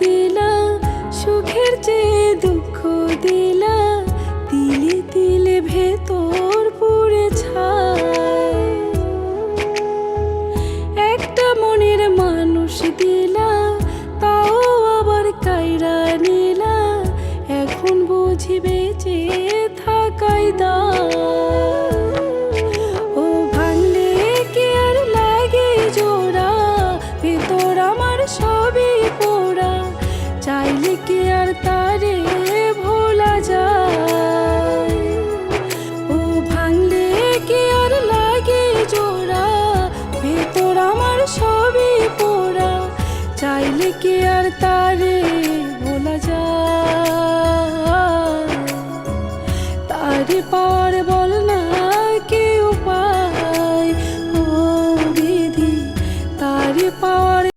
দিলা, সুখের চেয়ে দুঃখ দিলা, তিলে তিলে ভেতর পুড়ে ছাই। একটা মনের মানুষ দিলা, তাও আবার কাইরা নিলা, এখন বুঝি বেঁচে থাকাই দায়। ও ভাঙলে কি আর লাগে জোড়া, ভেতর আমার সবই পোড়া, চাইলে কি আর তারে ভোলা যায়। ও ভাঙলে কি আর লাগে জোড়া, ভেতর আমার সবই পোড়া, চাইলে কি আর তারে ভোলা যায়। তারে